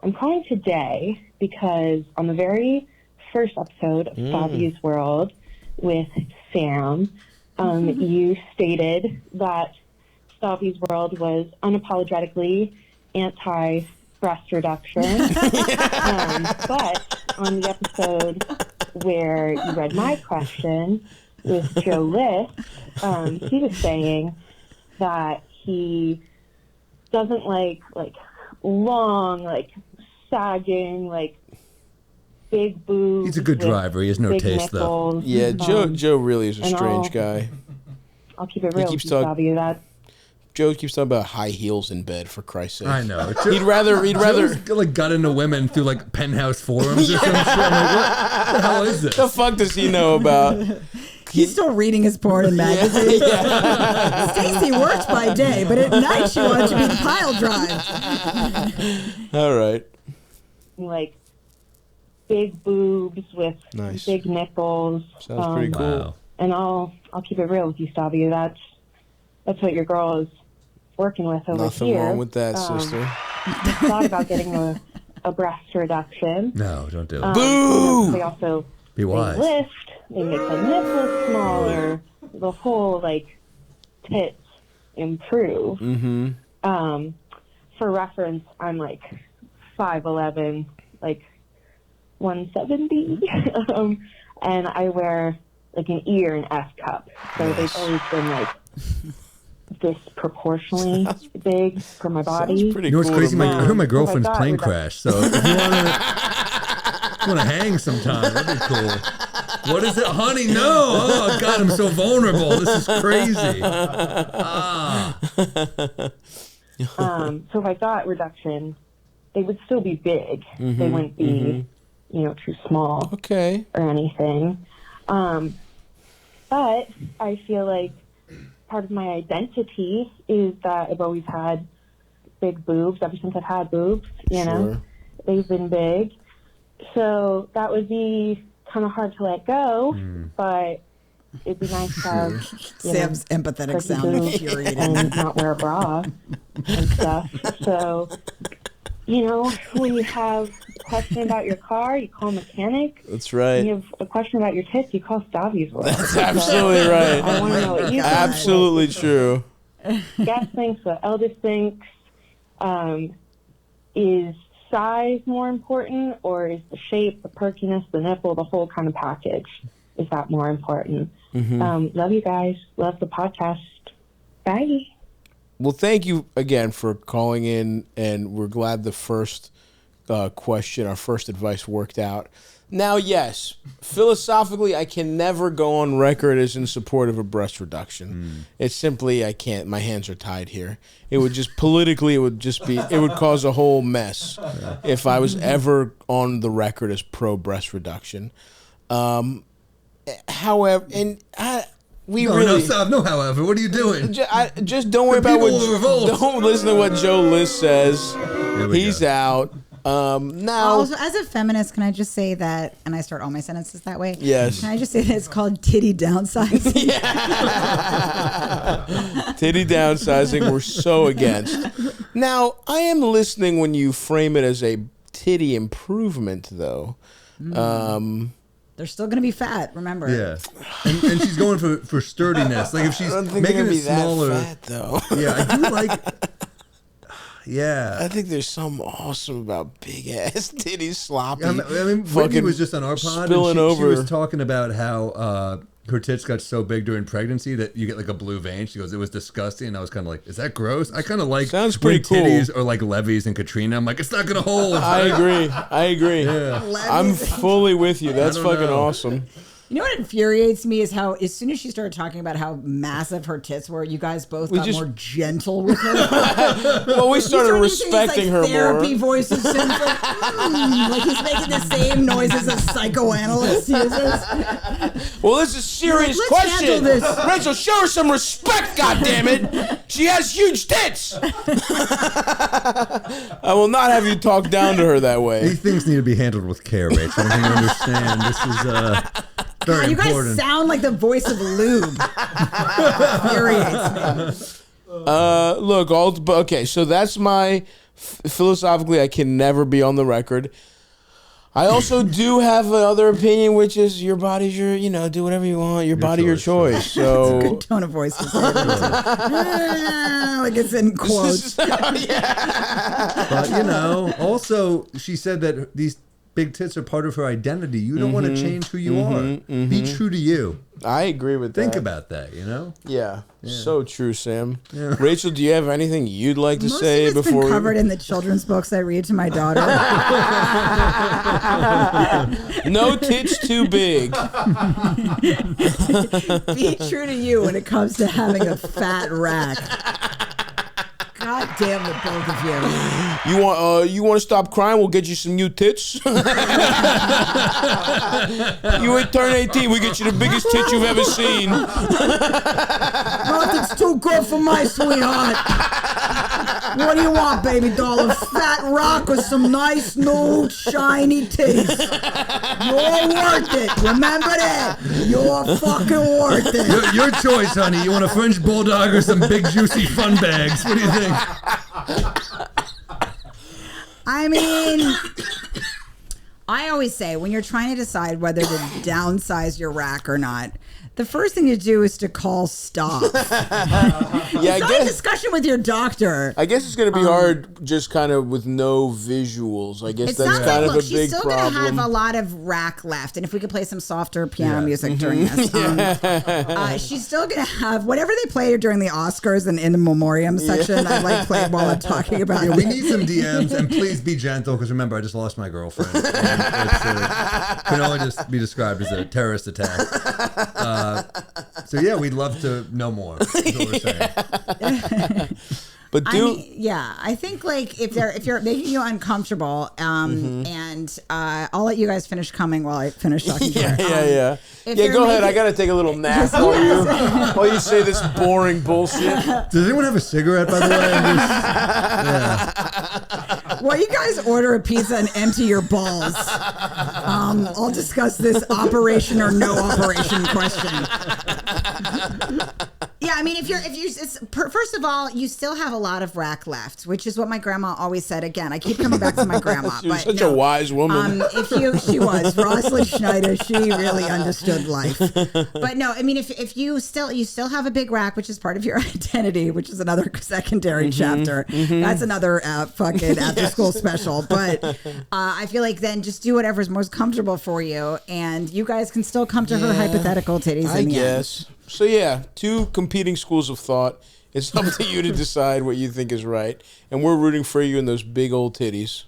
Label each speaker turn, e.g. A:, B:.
A: I'm calling today because on the very first episode of Stav's World with Sam, you stated that Stav's World was unapologetically anti-breast reduction. But on the episode where you read my question with Joe List, he was saying that he doesn't like long, like sagging, like big boobs.
B: He's a good driver. He has no taste,
A: nipples.
B: though.
C: Yeah, Joe really is a strange guy.
A: I'll keep it real with you, that.
C: Joe keeps talking about high heels in bed, for Christ's sake.
B: I know.
C: He'd rather
B: Joe's, like, got into women through like penthouse forums or some shit. I'm like, what the hell is this?
C: The fuck does he know about?
D: He's still reading his porn in magazines. Yeah. Stacy works by day, but at night she wants to be the pile drive.
C: All right.
A: Like big boobs with big nipples.
C: Sounds pretty cool.
B: Wow.
A: And I'll keep it real with you, Stavi. That's what your girl is working with over
C: Nothing
A: here.
C: wrong with that, sister.
A: Thought about getting a breast reduction.
B: No, don't do it.
C: Boo!
A: They also
B: Be wise.
A: They lift. They make the nipples smaller. The whole like tits improve.
C: Mm-hmm.
A: For reference, I'm like 5'11", like 170, and I wear like an E or an F cup. So they've always been like disproportionately big for my body.
C: Sounds pretty
B: You know what's
C: cool
B: crazy?
C: to me.
B: I heard my girlfriend's
A: God,
B: plane crashed. So if you want to hang sometime, that'd be cool. What is it, honey? No! Oh God, I'm so vulnerable. This is crazy.
A: So if I got reduction, they would still be big.
C: Mm-hmm,
A: They wouldn't be, too small or anything. But I feel like part of my identity is that I've always had big boobs ever since I've had boobs, know. They've been big. So that would be kind of hard to let go, but it'd be nice to have
D: Sam's empathetic sound infuriating
A: and not wear a bra and stuff. So, when you have a question about your car, you call a mechanic.
C: That's right.
A: When you have a question about your tits, you call Stav's World.
C: That's absolutely right.
A: I want to know what you think.
C: Absolutely true.
A: Guest thinks, what eldest thinks. Is size more important, or is the shape, the perkiness, the nipple, the whole kind of package? Is that more important? Love you guys. Love the podcast. Bye.
C: Well, thank you again for calling in, and we're glad the first question, our first advice worked out. Now, yes, philosophically, I can never go on record as in support of a breast reduction. It's simply, I can't. My hands are tied here. It would just, politically, it would cause a whole mess if I was ever on the record as pro-breast reduction. However, and
B: however, what are you doing?
C: Just don't worry about don't listen to what Joe List says. He's out. Now,
D: also, as a feminist, can I just say that, and I start all my sentences that way?
C: Yes.
D: Can I just say that it's called titty downsizing?
C: Titty downsizing, we're so against. Now, I am listening when you frame it as a titty improvement, though.
D: They're still going to be fat, remember.
B: Yeah. And she's going for sturdiness. Like if she's making it smaller.
C: That fat, though.
B: Yeah, I do like. Yeah.
C: I think there's something awesome about big ass titties sloppy.
B: I mean, Whitney was just on our pod and she was talking about how her tits got so big during pregnancy that you get like a blue vein. She goes, it was disgusting. And I was kind of like, is that gross? I kind of like
C: sounds pretty cool.
B: Titties are like Levy's and Katrina. I'm like, it's not going to hold.
C: I agree. Yeah. I'm fully with you. That's fucking awesome.
D: You know what infuriates me is how as soon as she started talking about how massive her tits were, you guys both got more gentle with her.
C: Well, we started respecting her more.
D: Therapy voices, like he's making the same noises a psychoanalyst uses.
C: Well, this is a serious question. Rachel, show her some respect, goddammit. She has huge tits. I will not have you talk down to her that way.
B: These things need to be handled with care, Rachel. I don't think you understand. This is very
D: you
B: important.
D: Guys sound like the voice of lube. Infuriates me.
C: Look, okay, so that's my Philosophically, I can never be on the record. I also do have another opinion, which is your body's your, do whatever you want. Your body, your choice. So
D: it's a good tone of voice to say that. Like it's in quotes.
B: Yeah. But, also she said that these big tits are part of her identity. You don't want to change who you are. Be true to you.
C: I agree with that.
B: Think about that,
C: Yeah. So true, Sam. Yeah. Rachel, do you have anything you'd like to say
D: before?
C: Been
D: covered in the children's books I read to my daughter.
C: No tits too big.
D: Be true to you when it comes to having a fat rack. God damn the both of you.
C: You want to stop crying? We'll get you some new tits. You ain't turned 18. We get you the biggest tits you've ever seen.
D: Nothing's too good for my sweetheart. What do you want, baby doll? A fat rock with some nice, new, shiny teeth. You're worth it. Remember that. You're fucking worth it.
B: Your choice, honey. You want a French bulldog or some big, juicy fun bags? What do you think?
D: I mean, I always say when you're trying to decide whether to downsize your rack or not, the first thing to do is to call stop. I guess a discussion with your doctor.
C: I guess it's going to be hard just kind of with no visuals. I guess that's kind of a big problem.
D: She's still going to have a lot of rack left. And if we could play some softer piano music during this. She's still going to have whatever they play during the Oscars and in the memoriam section. I like playing while I'm talking about it.
B: We need some DMs. And please be gentle because remember, I just lost my girlfriend. It can only just be described as a terrorist attack. So yeah, we'd love to know more. Is what we're saying.
C: But
D: I think like if you're making you uncomfortable, and I'll let you guys finish coming while I finish talking to her.
C: Yeah, go ahead. I gotta take a little nap while you say this boring bullshit.
B: Does anyone have a cigarette, by the way?
D: While you guys order a pizza and empty your balls, I'll discuss this operation or no operation question. Yeah, I mean, first of all, you still have a lot of rack left, which is what my grandma always said. Again, I keep coming back to my grandma.
C: She was such a wise woman.
D: She was Rosalind Schneider. She really understood life. But no, I mean, if you still have a big rack, which is part of your identity, which is another secondary chapter. That's another fucking after school special. But I feel like then just do whatever's most comfortable for you, and you guys can still come to her hypothetical titties. I guess.
C: So yeah, two competing schools of thought. It's up to you to decide what you think is right, and we're rooting for you in those big old titties.